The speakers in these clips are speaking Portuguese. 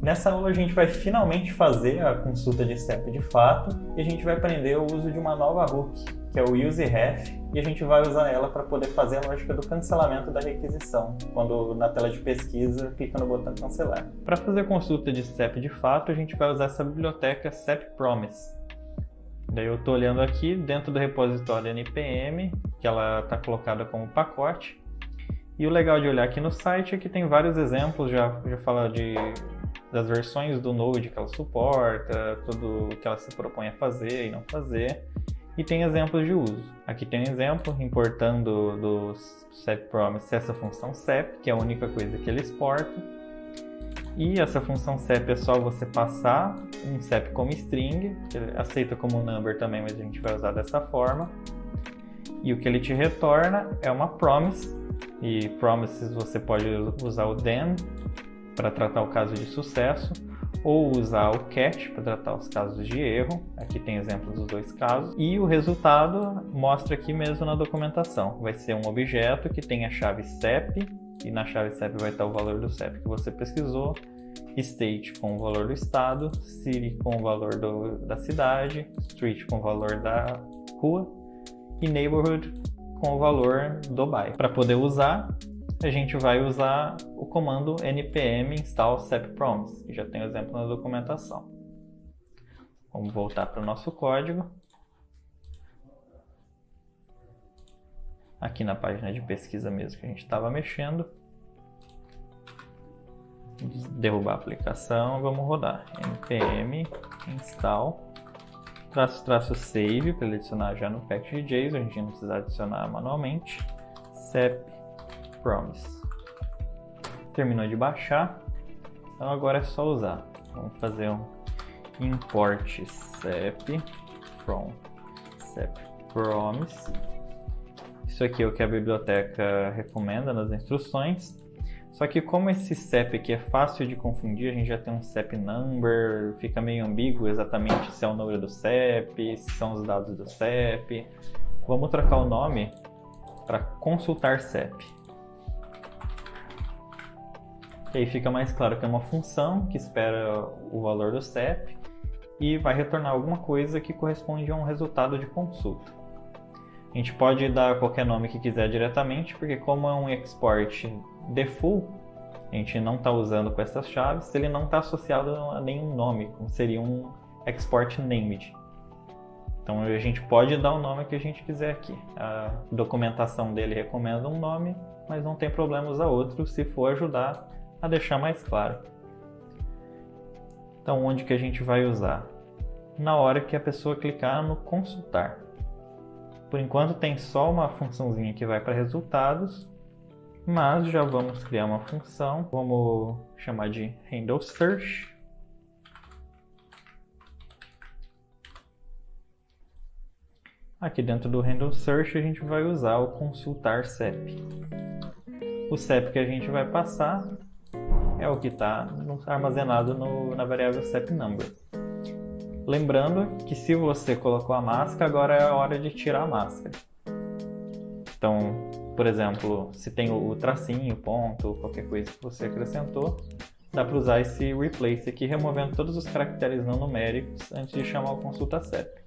Nessa aula a gente vai finalmente fazer a consulta de CEP de fato e a gente vai aprender o uso de uma nova hook, que é o useRef, e a gente vai usar ela para poder fazer a lógica do cancelamento da requisição, quando na tela de pesquisa clica no botão cancelar. Para fazer a consulta de CEP de fato, a gente vai usar essa biblioteca CEP Promise. Daí eu estou olhando aqui dentro do repositório NPM, que ela está colocada como pacote. E o legal de olhar aqui no site é que tem vários exemplos, já fala das versões do Node que ela suporta, tudo o que ela se propõe a fazer e não fazer. E tem exemplos de uso. Aqui tem um exemplo, importando do CEP Promise essa função CEP, que é a única coisa que ele exporta. E essa função CEP é só você passar um CEP como string, que ele aceita como number também, mas a gente vai usar dessa forma. E o que ele te retorna é uma promise, e promises você pode usar o then para tratar o caso de sucesso, ou usar o catch para tratar os casos de erro. Aqui tem exemplos dos dois casos. E o resultado mostra aqui mesmo na documentação. Vai ser um objeto que tem a chave CEP, e na chave CEP vai estar o valor do CEP que você pesquisou, state com o valor do estado, city com o valor da cidade, street com o valor da rua e neighborhood com o valor do bairro. Para poder usar, a gente vai usar o comando npm install CEP-promise, que já tem o exemplo na documentação. Vamos voltar para o nosso código. Aqui na página de pesquisa mesmo que a gente estava mexendo. Derrubar a aplicação, vamos rodar npm install --save para ele adicionar já no package.json, a gente não precisa adicionar manualmente. CEP-promise. Terminou de baixar, então agora é só usar. Vamos fazer um import CEP from CEP-promise. Isso aqui é o que a biblioteca recomenda nas instruções. Só que como esse CEP aqui é fácil de confundir, a gente já tem um CEP number, fica meio ambíguo exatamente se é o número do CEP, se são os dados do CEP. Vamos trocar o nome para consultar CEP. E aí fica mais claro que é uma função que espera o valor do CEP e vai retornar alguma coisa que corresponde a um resultado de consulta. A gente pode dar qualquer nome que quiser diretamente, porque como é um export default, a gente não está usando com essas chaves, ele não está associado a nenhum nome, como seria um export named. Então a gente pode dar o nome que a gente quiser aqui. A documentação dele recomenda um nome, mas não tem problema usar outro se for ajudar a deixar mais claro. Então onde que a gente vai usar? Na hora que a pessoa clicar no consultar. Por enquanto tem só uma funçãozinha que vai para resultados, mas já vamos criar uma função, vamos chamar de handle search. Aqui dentro do handle search a gente vai usar o consultar CEP. O CEP que a gente vai passar é o que está armazenado na variável CEP number. Lembrando que se você colocou a máscara, agora é a hora de tirar a máscara. Então, por exemplo, se tem o tracinho, ponto, qualquer coisa que você acrescentou, dá para usar esse replace aqui, removendo todos os caracteres não numéricos antes de chamar o consulta CEP.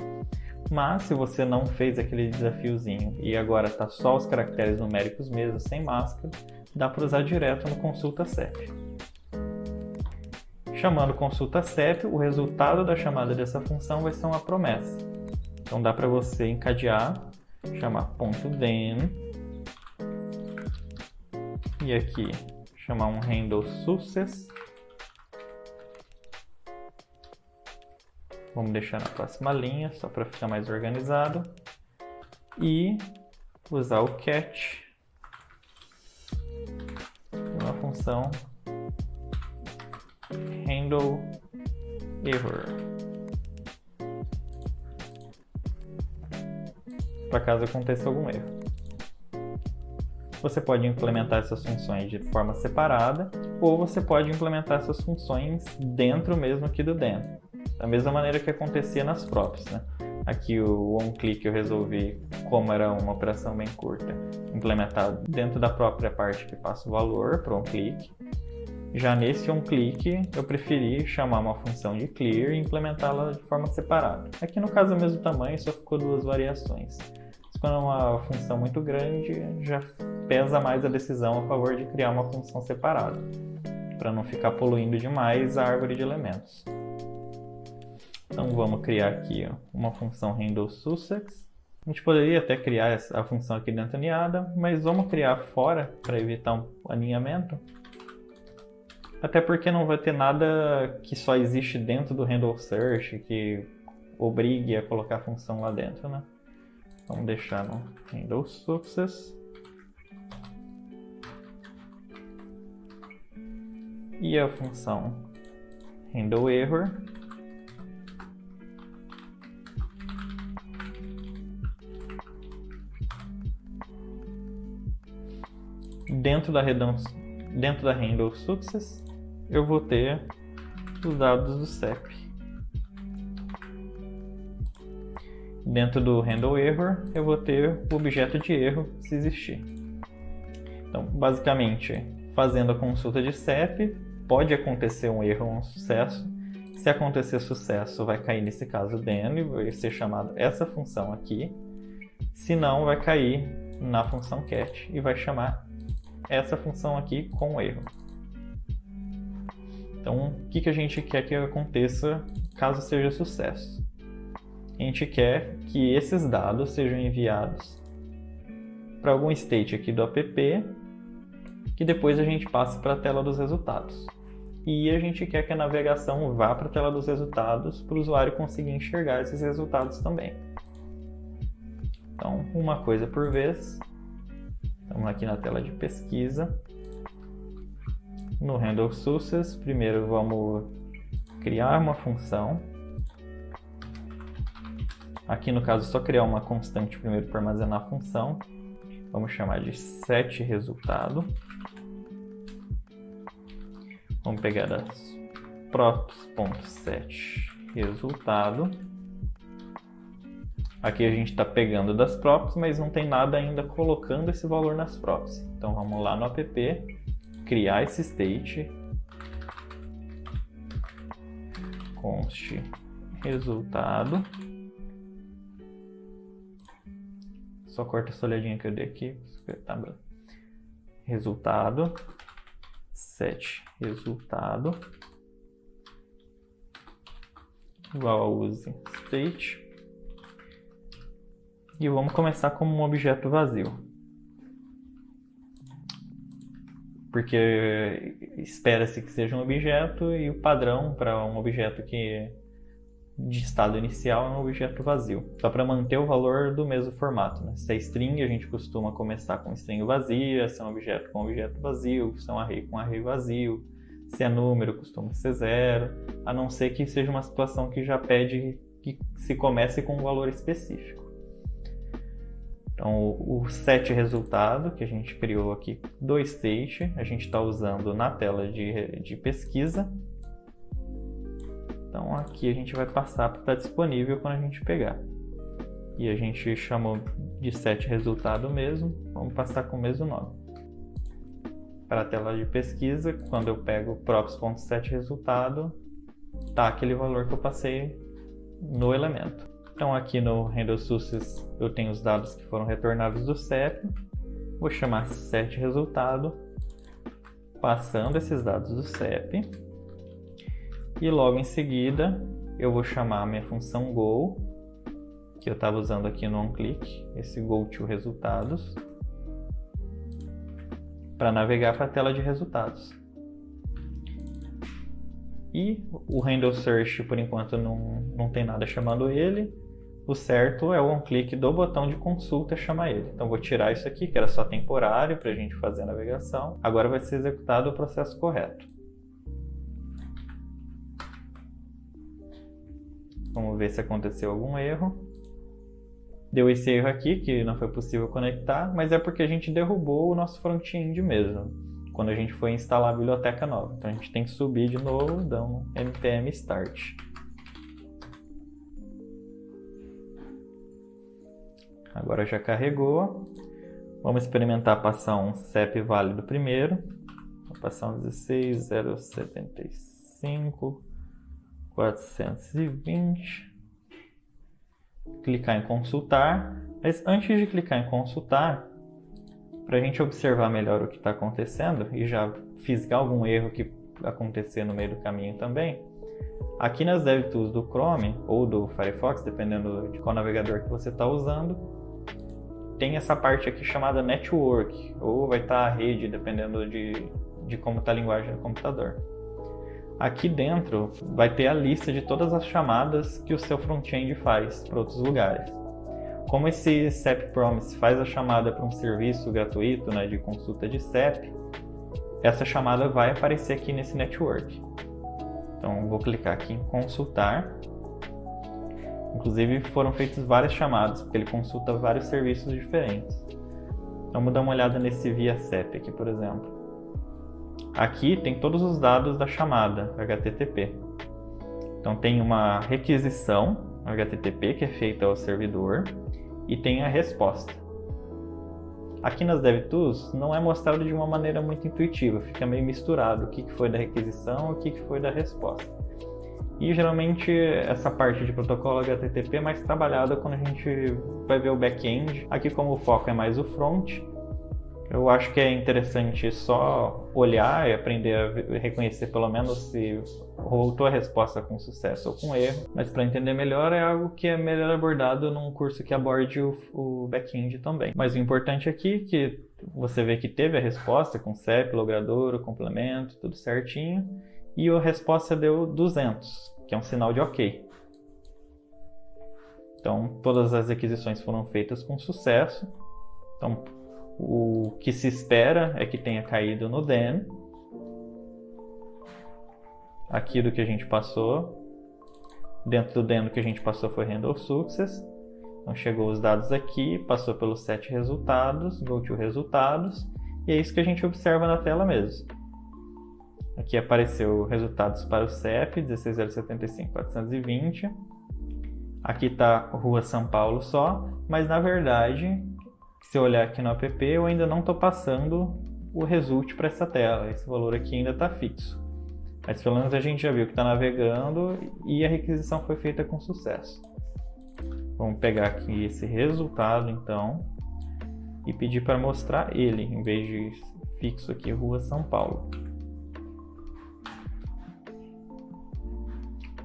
Mas se você não fez aquele desafiozinho e agora está só os caracteres numéricos mesmo, sem máscara, dá para usar direto no consulta CEP. Chamando consulta CEP, o resultado da chamada dessa função vai ser uma promessa. Então dá para você encadear, chamar .then e aqui chamar um handle success. Vamos deixar na próxima linha, só para ficar mais organizado. E usar o catch, uma função handle error, para caso aconteça algum erro. Você pode implementar essas funções de forma separada, ou você pode implementar essas funções dentro mesmo aqui do then, da mesma maneira que acontecia nas props, né? Aqui o onClick eu resolvi, como era uma operação bem curta, implementar dentro da própria parte que passa o valor para o onClick. Já nesse onClick, eu preferi chamar uma função de clear e implementá-la de forma separada. Aqui no caso é o mesmo tamanho, só ficou duas variações. Mas quando é uma função muito grande, já pesa mais a decisão a favor de criar uma função separada, para não ficar poluindo demais a árvore de elementos. Então vamos criar aqui uma função handleSussex. A gente poderia até criar a função aqui dentro aninhada, mas vamos criar fora para evitar um aninhamento. Até porque não vai ter nada que só existe dentro do handleSearch que obrigue a colocar a função lá dentro, né? Vamos deixar no handleSuccess. E a função handleError. Dentro da handleSuccess, eu vou ter os dados do CEP. Dentro do handleError, eu vou ter o objeto de erro, se existir. Então, basicamente, fazendo a consulta de CEP, pode acontecer um erro ou um sucesso. Se acontecer sucesso, vai cair nesse caso dentro e vai ser chamado essa função aqui. Se não, vai cair na função cat e vai chamar essa função aqui com o erro. Então, o que a gente quer que aconteça caso seja sucesso? A gente quer que esses dados sejam enviados para algum state aqui do app, que depois a gente passe para a tela dos resultados. E a gente quer que a navegação vá para a tela dos resultados para o usuário conseguir enxergar esses resultados também. Então, uma coisa por vez. Estamos aqui na tela de pesquisa. No handleSuccess, primeiro vamos criar uma função. Aqui no caso, só criar uma constante primeiro para armazenar a função. Vamos chamar de setResultado. Vamos pegar as props.setResultado. Aqui a gente está pegando das props, mas não tem nada ainda colocando esse valor nas props. Então vamos lá no app, criar esse state, const resultado. Só corta essa olhadinha que eu dei aqui. Tá bem. Resultado, set resultado, igual a use state. E vamos começar como um objeto vazio. Porque espera-se que seja um objeto e o padrão para um objeto que de estado inicial é um objeto vazio. Só para manter o valor do mesmo formato, né? Se é string, a gente costuma começar com string vazia, se é um objeto com objeto vazio, se é um array com array vazio. Se é número, costuma ser 0, a não ser que seja uma situação que já pede que se comece com um valor específico. Então, o setResultado que a gente criou aqui do state, a gente está usando na tela de pesquisa. Então, aqui a gente vai passar para estar disponível quando a gente pegar. E a gente chamou de setResultado mesmo, vamos passar com o mesmo nome. Para a tela de pesquisa, quando eu pego props.setResultado, tá aquele valor que eu passei no elemento. Então aqui no handleSuccess eu tenho os dados que foram retornados do CEP, vou chamar setResultado, passando esses dados do CEP, e logo em seguida eu vou chamar a minha função Go, que eu estava usando aqui no onClick, esse GoToResultados, para navegar para a tela de resultados. E o handleSearch, por enquanto, não tem nada chamando ele. O certo é o onClick do botão de consulta chamar ele. Então vou tirar isso aqui, que era só temporário para a gente fazer a navegação. Agora vai ser executado o processo correto. Vamos ver se aconteceu algum erro. Deu esse erro aqui, que não foi possível conectar, mas é porque a gente derrubou o nosso front-end mesmo, quando a gente foi instalar a biblioteca nova. Então a gente tem que subir de novo, dar um npm start. Agora já carregou. Vamos experimentar passar um CEP válido primeiro. ocupação 16.075, 420. Clicar em consultar. Mas antes de clicar em consultar, para a gente observar melhor o que está acontecendo e já fisgar algum erro que acontecer no meio do caminho também, aqui nas DevTools do Chrome ou do Firefox, dependendo de qual navegador que você está usando, tem essa parte aqui chamada Network, ou vai estar a rede, dependendo de como está a linguagem do computador. Aqui dentro vai ter a lista de todas as chamadas que o seu front-end faz para outros lugares. Como esse CEP Promise faz a chamada para um serviço gratuito, né, de consulta de CEP, essa chamada vai aparecer aqui nesse network. Então vou clicar aqui em consultar. Inclusive foram feitas várias chamadas, porque ele consulta vários serviços diferentes. Então vamos dar uma olhada nesse via CEP aqui, por exemplo. Aqui tem todos os dados da chamada HTTP. Então tem uma requisição HTTP que é feita ao servidor e tem a resposta. Aqui nas DevTools não é mostrado de uma maneira muito intuitiva, fica meio misturado o que foi da requisição e o que foi da resposta. E geralmente essa parte de protocolo HTTP é mais trabalhada quando a gente vai ver o back-end. Aqui, como o foco é mais o front, eu acho que é interessante só olhar e aprender a reconhecer pelo menos se voltou a resposta com sucesso ou com erro. Mas para entender melhor é algo que é melhor abordado num curso que aborde o back-end também. Mas o importante aqui é que você vê que teve a resposta com CEP, logradouro, complemento, tudo certinho. E a resposta deu 200, que é um sinal de OK. Então todas as requisições foram feitas com sucesso. Então o que se espera é que tenha caído no DEN. Aqui do que a gente passou. Dentro do DEN do que a gente passou foi Handle Success. Então chegou os dados aqui, passou pelos 7 resultados, go to resultados. E é isso que a gente observa na tela mesmo. Aqui apareceu resultados para o CEP, 16.075.420. Aqui está Rua São Paulo só, mas na verdade, se eu olhar aqui no app, eu ainda não estou passando o result para essa tela. Esse valor aqui ainda está fixo. Mas pelo menos a gente já viu que está navegando e a requisição foi feita com sucesso. Vamos pegar aqui esse resultado então e pedir para mostrar ele, em vez de fixo aqui Rua São Paulo.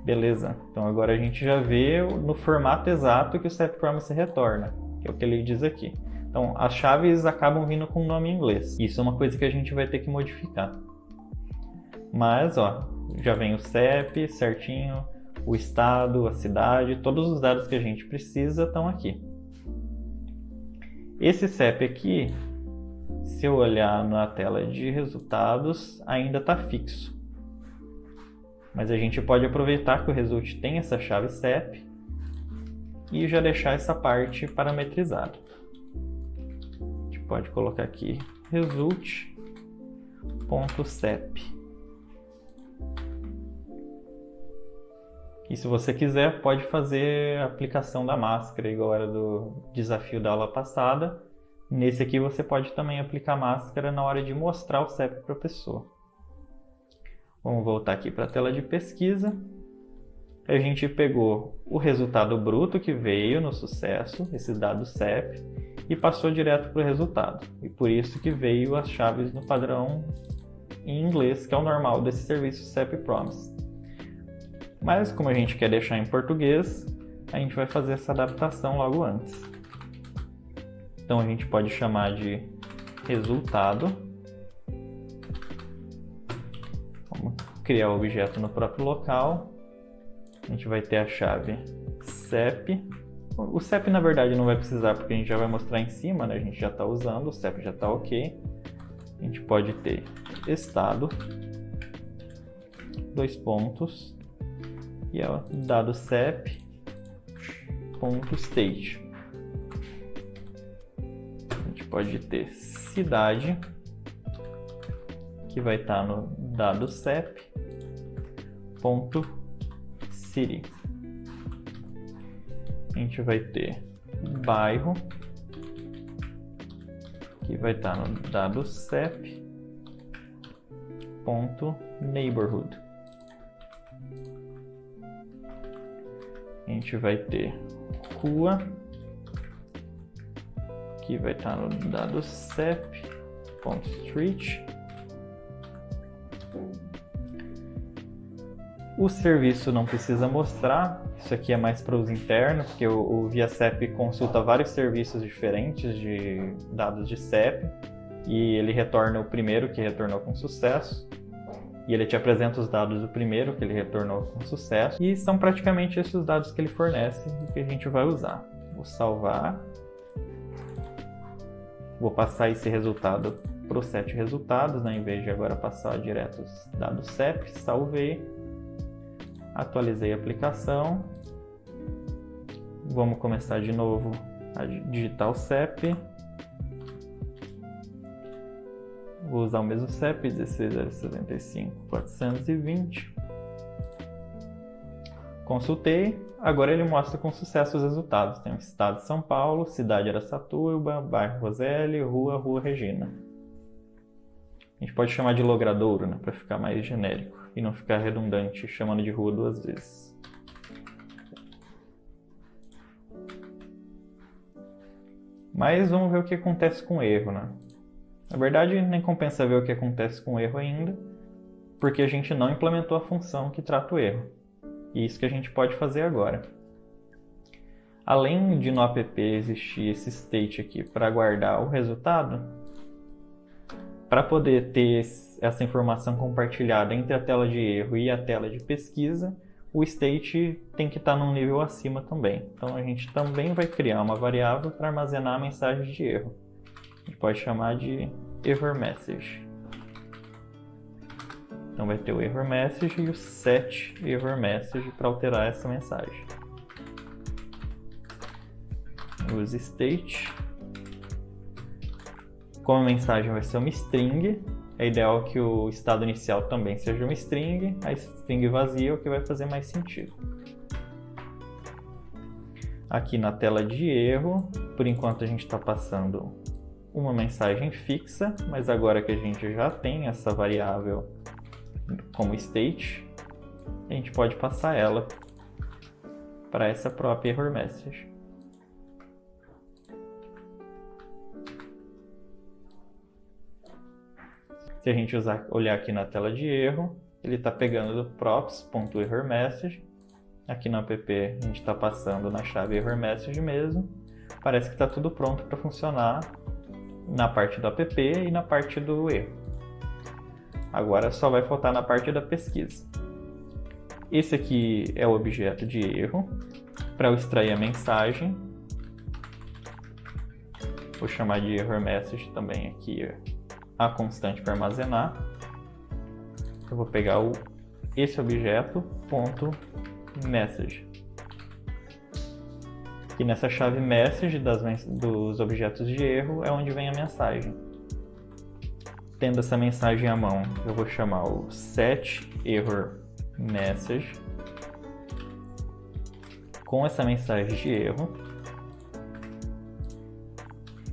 Beleza, então agora a gente já vê no formato exato que o CEP Promise retorna, que é o que ele diz aqui. Então as chaves acabam vindo com o nome em inglês. Isso é uma coisa que a gente vai ter que modificar. Mas ó, já vem o CEP certinho, o estado, a cidade, todos os dados que a gente precisa estão aqui. Esse CEP aqui, se eu olhar na tela de resultados, ainda está fixo. Mas a gente pode aproveitar que o result tem essa chave CEP e já deixar essa parte parametrizada. A gente pode colocar aqui result.cep. E se você quiser, pode fazer a aplicação da máscara, igual era do desafio da aula passada. Nesse aqui você pode também aplicar máscara na hora de mostrar o CEP para a pessoa. Vamos voltar aqui para a tela de pesquisa. A gente pegou o resultado bruto que veio no sucesso, esse dado CEP, e passou direto para o resultado. E por isso que veio as chaves no padrão em inglês, que é o normal desse serviço CEP Promise. Mas como a gente quer deixar em português, a gente vai fazer essa adaptação logo antes. Então a gente pode chamar de resultado. Vamos criar o objeto no próprio local. A gente vai ter a chave CEP. O CEP na verdade não vai precisar porque a gente já vai mostrar em cima, né? A gente já está usando, o CEP já está ok. A gente pode ter estado, 2 pontos, e é o dado CEP.state. A gente pode ter cidade, que vai estar no dado CEP.city. A gente vai ter bairro, que vai estar no dado CEP.city. .neighborhood. A gente vai ter rua, que vai estar no dado CEP.street. O serviço não precisa mostrar, isso aqui é mais para uso interno, porque o ViaCep consulta vários serviços diferentes de dados de CEP e ele retorna o primeiro que retornou com sucesso e ele te apresenta os dados do primeiro que ele retornou com sucesso e são praticamente esses os dados que ele fornece e que a gente vai usar. Vou salvar, vou passar esse resultado para o set resultados, né? Em vez de agora passar direto os dados CEP, salvei. Atualizei a aplicação. Vamos começar de novo a digitar o CEP. Vou usar o mesmo CEP, 16.075.420. Consultei. Agora ele mostra com sucesso os resultados. Tem o estado de São Paulo, cidade Araçatuba, bairro Roseli, Rua Regina. A gente pode chamar de logradouro, né, para ficar mais genérico e não ficar redundante chamando de rua duas vezes. Mas vamos ver o que acontece com o erro, né? Na verdade, nem compensa ver o que acontece com o erro ainda, porque a gente não implementou a função que trata o erro. E isso que a gente pode fazer agora. Além de no app existir esse state aqui para guardar o resultado, para poder ter essa informação compartilhada entre a tela de erro e a tela de pesquisa, o state tem que estar num nível acima também. Então a gente também vai criar uma variável para armazenar a mensagem de erro. A gente pode chamar de error message. Então vai ter o error message e o set error message para alterar essa mensagem. Use state. Como a mensagem vai ser uma string, é ideal que o estado inicial também seja uma string, a string vazia é o que vai fazer mais sentido. Aqui na tela de erro, por enquanto a gente está passando uma mensagem fixa, mas agora que a gente já tem essa variável como state, a gente pode passar ela para essa própria error message. Se a gente olhar aqui na tela de erro, ele está pegando do props.errorMessage. Aqui no app a gente está passando na chave errorMessage mesmo. Parece que está tudo pronto para funcionar na parte do app e na parte do erro. Agora só vai faltar na parte da pesquisa. Esse aqui é o objeto de erro. Para eu extrair a mensagem, vou chamar de errorMessage também aqui a constante para armazenar. Eu vou pegar esse objeto .message. E nessa chave message dos objetos de erro é onde vem a mensagem. Tendo essa mensagem à mão, eu vou chamar o set error message com essa mensagem de erro.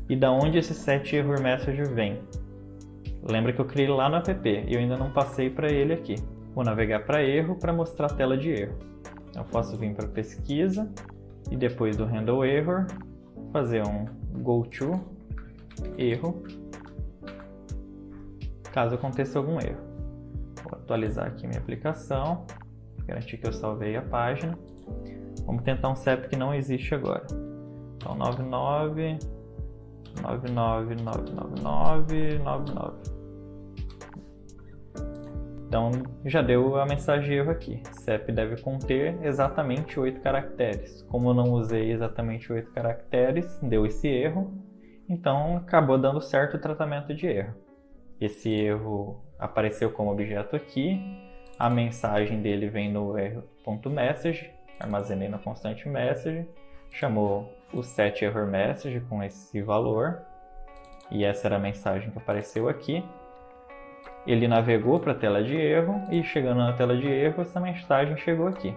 E da onde esse set error message vem? Lembra que eu criei lá no app e eu ainda não passei para ele aqui. Vou navegar para erro para mostrar a tela de erro. Eu posso vir para pesquisa e depois do handle error fazer um go to erro caso aconteça algum erro. Vou atualizar aqui minha aplicação, garantir que eu salvei a página. Vamos tentar um CEP que não existe agora. Então 99 99999. Então já deu a mensagem de erro aqui. CEP deve conter exatamente 8 caracteres. Como eu não usei exatamente 8 caracteres, deu esse erro. Então acabou dando certo o tratamento de erro. Esse erro apareceu como objeto aqui. A mensagem dele vem no erro.message. Armazenei na constante message. Chamou o set error message com esse valor. E essa era a mensagem que apareceu aqui. Ele navegou para a tela de erro e chegando na tela de erro, essa mensagem chegou aqui.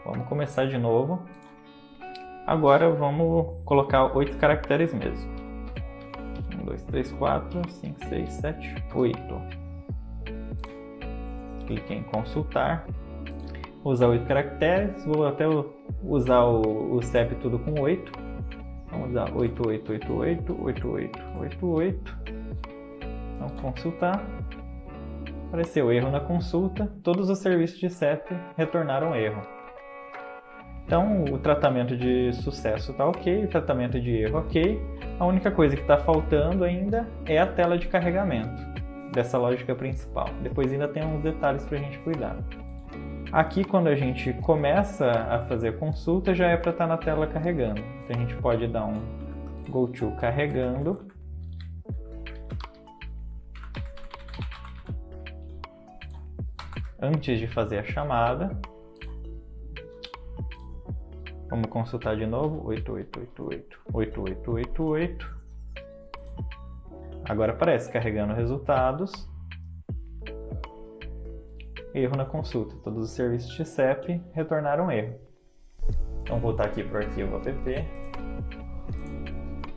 Vamos começar de novo. Agora vamos colocar 8 caracteres mesmo. 1, 2, 3, 4, 5, 6, 7, 8. Cliquei em consultar. Vou usar 8 caracteres, vou até usar o CEP tudo com 8. Vamos usar 88888888. Vamos consultar. Apareceu erro na consulta. Todos os serviços de CEP retornaram erro. Então, o tratamento de sucesso está ok, o tratamento de erro ok. A única coisa que está faltando ainda é a tela de carregamento dessa lógica principal. Depois ainda tem uns detalhes para a gente cuidar. Aqui, quando a gente começa a fazer a consulta, já é para estar na tela carregando. Então, a gente pode dar um Go to carregando. Antes de fazer a chamada. Vamos consultar de novo. 8888. Agora aparece carregando resultados. Erro na consulta. Todos os serviços de CEP retornaram erro. Vamos voltar aqui para o arquivo app.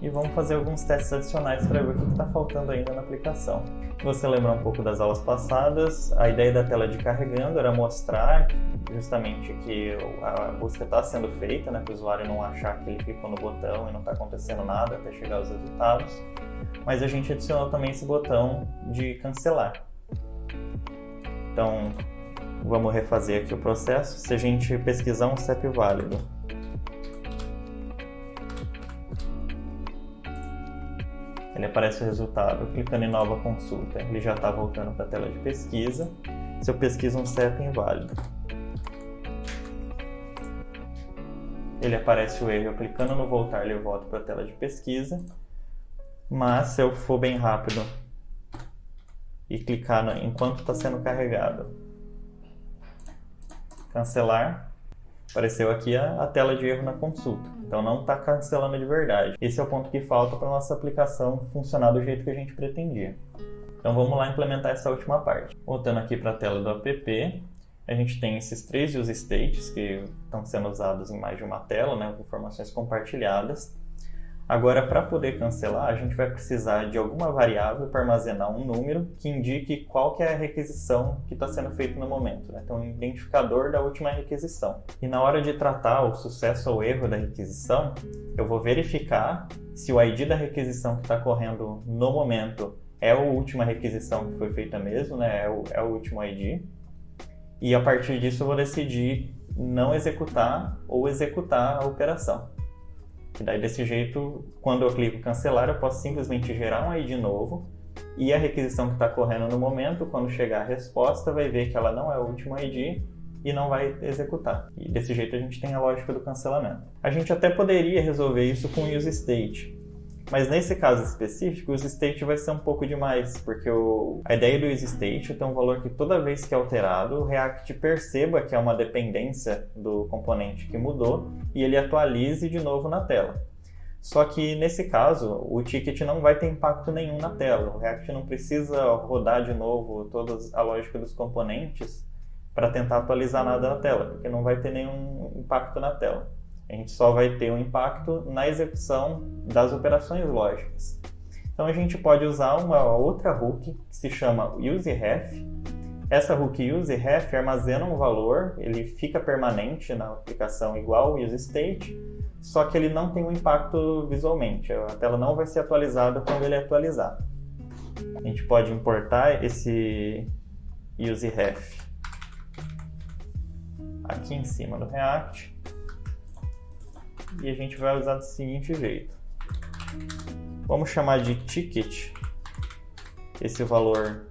E vamos fazer alguns testes adicionais para ver o que está faltando ainda na aplicação. Se você lembrar um pouco das aulas passadas, a ideia da tela de carregando era mostrar justamente que a busca está sendo feita, né, para o usuário não achar que ele clicou no botão e não está acontecendo nada até chegar aos resultados. Mas a gente adicionou também esse botão de cancelar. Então, vamos refazer aqui o processo. Se a gente pesquisar um CEP válido, ele aparece o resultado. Clicando em nova consulta, ele já está voltando para a tela de pesquisa. Se eu pesquiso um CEP inválido, ele aparece o erro. Eu clicando no voltar, ele volta para a tela de pesquisa. Mas se eu for bem rápido e clicar enquanto está sendo carregado, cancelar, apareceu aqui a tela de erro na consulta. Então não está cancelando de verdade. Esse é o ponto que falta para a nossa aplicação funcionar do jeito que a gente pretendia. Então vamos lá implementar essa última parte. Voltando aqui para a tela do app, a gente tem esses 3 use states que estão sendo usados em mais de uma tela, né, com informações compartilhadas. Agora, para poder cancelar, a gente vai precisar de alguma variável para armazenar um número que indique qual que é a requisição que está sendo feita no momento, né? Então, um identificador da última requisição. E na hora de tratar o sucesso ou erro da requisição, eu vou verificar se o ID da requisição que está correndo no momento é a última requisição que foi feita mesmo, né? É o último ID. E a partir disso eu vou decidir não executar ou executar a operação. E daí, desse jeito, quando eu clico cancelar, eu posso simplesmente gerar um ID novo e a requisição que está correndo no momento, quando chegar a resposta, vai ver que ela não é o último ID e não vai executar. E desse jeito a gente tem a lógica do cancelamento. A gente até poderia resolver isso com o useState, mas nesse caso específico, o useState vai ser um pouco demais, porque a ideia do useState é ter um valor que toda vez que é alterado, o React perceba que é uma dependência do componente que mudou e ele atualize de novo na tela. Só que nesse caso, o ticket não vai ter impacto nenhum na tela. O React não precisa rodar de novo toda a lógica dos componentes para tentar atualizar nada na tela, porque não vai ter nenhum impacto na tela. A gente só vai ter um impacto na execução das operações lógicas. Então a gente pode usar uma outra hook que se chama useRef. Essa hook useRef armazena um valor, ele fica permanente na aplicação igual ao useState, só que ele não tem um impacto visualmente. A tela não vai ser atualizada quando ele atualizar. A gente pode importar esse useRef aqui em cima do React. E a gente vai usar do seguinte jeito. Vamos chamar de ticket esse valor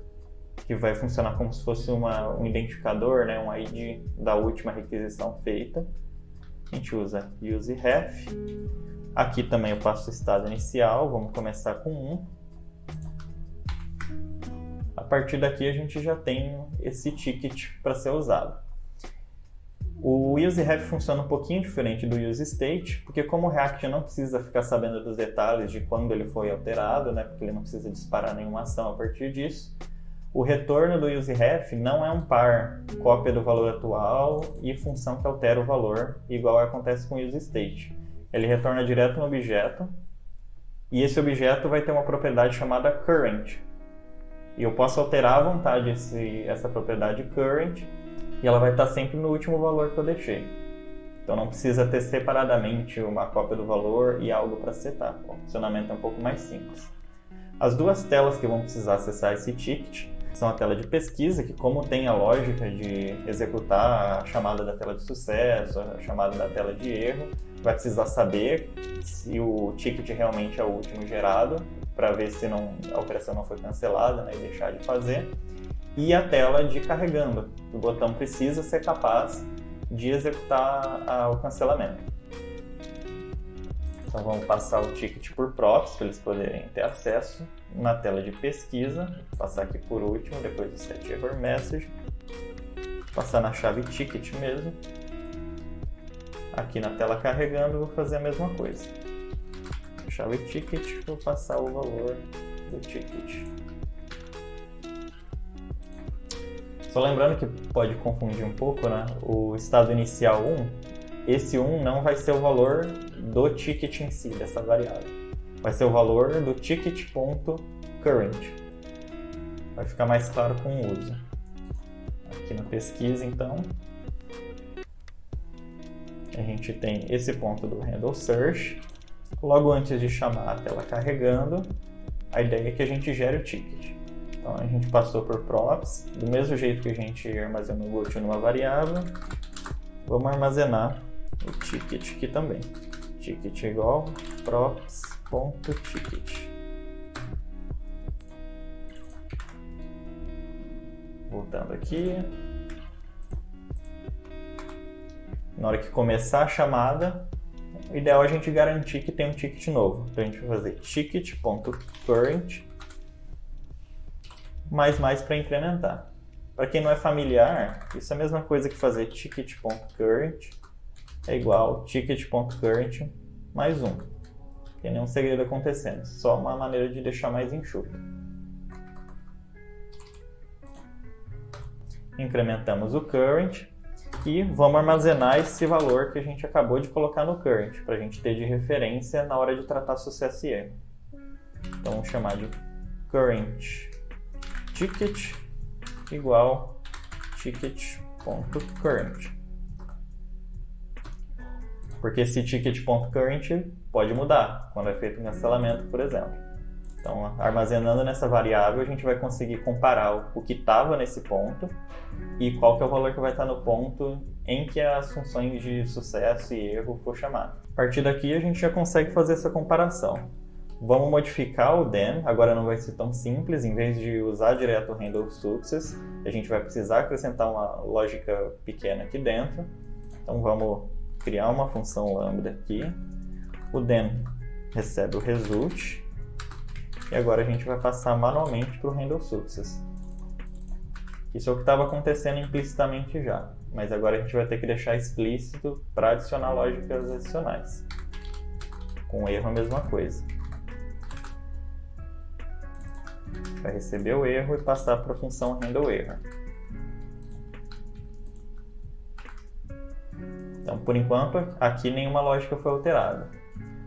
que vai funcionar como se fosse um identificador, né, um ID da última requisição feita. A gente usa useRef. Aqui também eu passo o estado inicial, vamos começar com 1. A partir daqui a gente já tem esse ticket para ser usado. O useRef funciona um pouquinho diferente do useState, porque como o React não precisa ficar sabendo dos detalhes de quando ele foi alterado, né, porque ele não precisa disparar nenhuma ação a partir disso, o retorno do useRef não é um par cópia do valor atual e função que altera o valor, igual acontece com o useState. Ele retorna direto no objeto, e esse objeto vai ter uma propriedade chamada current. E eu posso alterar à vontade essa propriedade current e ela vai estar sempre no último valor que eu deixei. Então não precisa ter separadamente uma cópia do valor e algo para setar. O funcionamento é um pouco mais simples. As duas telas que vão precisar acessar esse ticket são a tela de pesquisa, que como tem a lógica de executar a chamada da tela de sucesso, a chamada da tela de erro, vai precisar saber se o ticket realmente é o último gerado, para ver se a operação não foi cancelada, né, e deixar de fazer. E a tela de carregando. O botão precisa ser capaz de executar o cancelamento. Então vamos passar o ticket por props para eles poderem ter acesso. Na tela de pesquisa, passar aqui por último, depois do set error message, passar na chave ticket mesmo. Aqui na tela carregando, vou fazer a mesma coisa. Chave ticket, vou passar o valor do ticket. Só lembrando que pode confundir um pouco, né? O estado inicial 1, esse 1 não vai ser o valor do ticket em si, dessa variável. Vai ser o valor do ticket.current. Vai ficar mais claro com o uso. Aqui na pesquisa, então, a gente tem esse ponto do handle search. Logo antes de chamar a tela carregando, a ideia é que a gente gere o ticket. Então a gente passou por props, do mesmo jeito que a gente armazena o GOT numa variável, vamos armazenar o ticket aqui também. Ticket igual props.ticket. Voltando aqui. Na hora que começar a chamada, o ideal é a gente garantir que tem um ticket novo. Então a gente vai fazer ticket.current mais para incrementar. Para quem não é familiar, isso é a mesma coisa que fazer ticket.current é igual ticket.current mais 1. Não tem nenhum segredo acontecendo, só uma maneira de deixar mais enxuto. Incrementamos o current e vamos armazenar esse valor que a gente acabou de colocar no current, para a gente ter de referência na hora de tratar sucesso e erro. Então vamos chamar de current ticket igual ticket.current. Porque esse ticket.current pode mudar quando é feito um cancelamento, por exemplo. Então, armazenando nessa variável, a gente vai conseguir comparar o que estava nesse ponto e qual que é o valor que vai estar no ponto em que as funções de sucesso e erro for chamada. A partir daqui, a gente já consegue fazer essa comparação. Vamos modificar o then, agora não vai ser tão simples, em vez de usar direto o handle success, a gente vai precisar acrescentar uma lógica pequena aqui dentro. Então vamos criar uma função lambda aqui. O then recebe o result. E agora a gente vai passar manualmente para o handle success. Isso é o que estava acontecendo implicitamente já, mas agora a gente vai ter que deixar explícito para adicionar lógicas adicionais. Com erro a mesma coisa. Vai receber o erro e passar para a função handle error. Então, por enquanto, aqui nenhuma lógica foi alterada.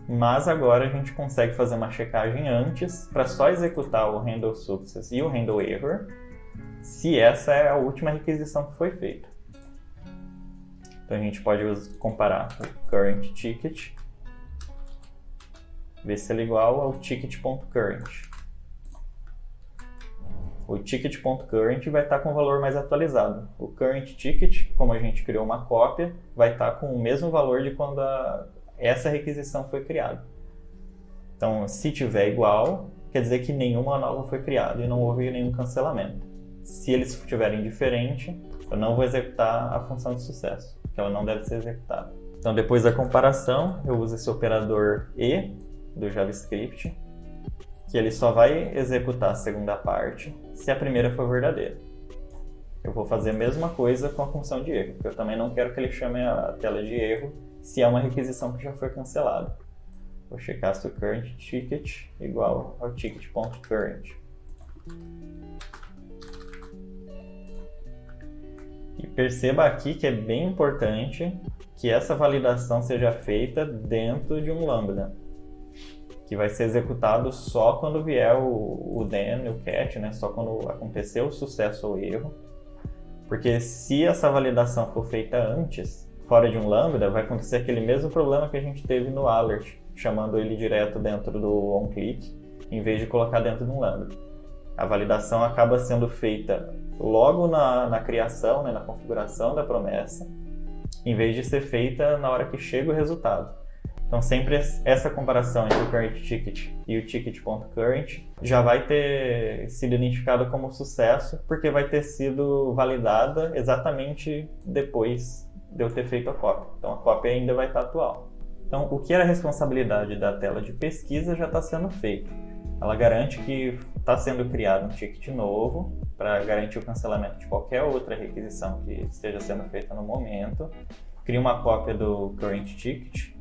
Mas agora a gente consegue fazer uma checagem antes para só executar o handle success e o handle error se essa é a última requisição que foi feita. Então a gente pode comparar o current ticket, ver se ele é igual ao ticket.current. O ticket.current vai estar com o valor mais atualizado. O current ticket, como a gente criou uma cópia, vai estar com o mesmo valor de quando essa requisição foi criada. Então, se tiver igual, quer dizer que nenhuma nova foi criada e não houve nenhum cancelamento. Se eles estiverem diferentes, eu não vou executar a função de sucesso, porque ela não deve ser executada. Então, depois da comparação, eu uso esse operador E do JavaScript, que ele só vai executar a segunda parte se a primeira for verdadeira. Eu vou fazer a mesma coisa com a função de erro, porque eu também não quero que ele chame a tela de erro se é uma requisição que já foi cancelada. Vou checar se o current ticket é igual ao ticket.current. E perceba aqui que é bem importante que essa validação seja feita dentro de um lambda. que vai ser executado só quando vier o then, o catch, né? Só quando acontecer o sucesso ou erro. Porque se essa validação for feita antes, fora de um lambda, vai acontecer aquele mesmo problema que a gente teve no alert, chamando ele direto dentro do onClick, em vez de colocar dentro de um lambda. A validação acaba sendo feita logo na criação, né, na configuração da promessa, em vez de ser feita na hora que chega o resultado. Então sempre essa comparação entre o current ticket e o ticket.current já vai ter sido identificada como sucesso, porque vai ter sido validada exatamente depois de eu ter feito a cópia. Então a cópia ainda vai estar atual. Então o que era responsabilidade da tela de pesquisa já está sendo feito. Ela garante que está sendo criado um ticket novo para garantir o cancelamento de qualquer outra requisição que esteja sendo feita no momento. Cria uma cópia do current ticket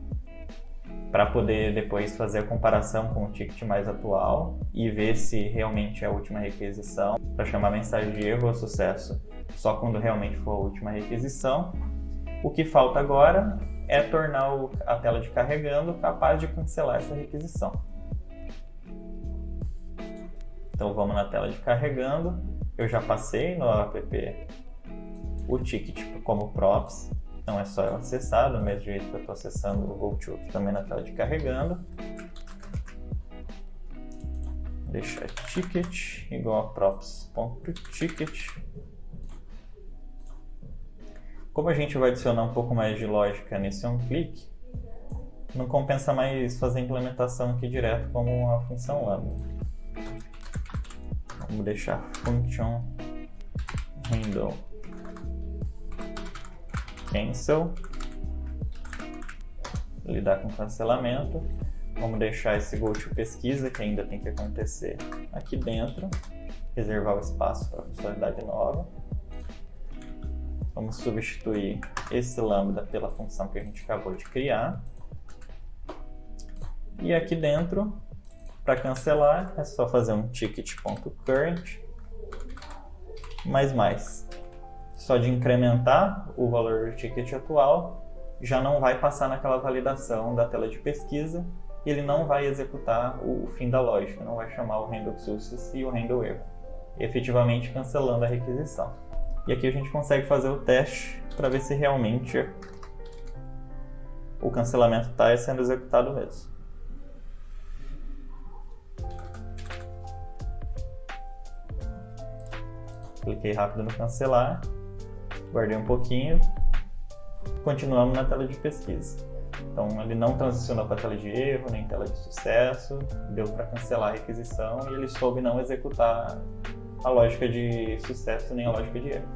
para poder depois fazer a comparação com o ticket mais atual e ver se realmente é a última requisição, para chamar a mensagem de erro ou sucesso só quando realmente for a última requisição. O que falta agora é tornar a tela de carregando capaz de cancelar essa requisição. Então vamos na tela de carregando. Eu já passei no app o ticket como props. Então é só eu acessar, do mesmo jeito que eu estou acessando o GoTo também na tela de carregando. Deixar ticket igual a props.ticket. Como a gente vai adicionar um pouco mais de lógica nesse onClick, não compensa mais fazer a implementação aqui direto como uma função lambda. Vamos deixar function handle cancel, lidar com cancelamento. Vamos deixar esse GoTo pesquisa, que ainda tem que acontecer aqui dentro, reservar o espaço para a funcionalidade nova. Vamos substituir esse lambda pela função que a gente acabou de criar. E aqui dentro, para cancelar, é só fazer um ticket.current mais. Só de incrementar o valor do ticket atual, já não vai passar naquela validação da tela de pesquisa e ele não vai executar o fim da lógica, não vai chamar o handle success e o handle erro, efetivamente cancelando a requisição. E aqui a gente consegue fazer o teste para ver se realmente o cancelamento está sendo executado mesmo. Cliquei rápido no cancelar, guardei um pouquinho, continuamos na tela de pesquisa. Então ele não transicionou para a tela de erro, nem tela de sucesso, deu para cancelar a requisição e ele soube não executar a lógica de sucesso nem a lógica de erro.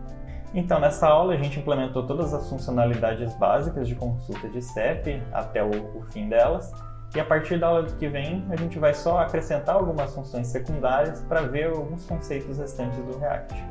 Então nessa aula a gente implementou todas as funcionalidades básicas de consulta de CEP até o fim delas, e a partir da aula que vem a gente vai só acrescentar algumas funções secundárias para ver alguns conceitos restantes do React.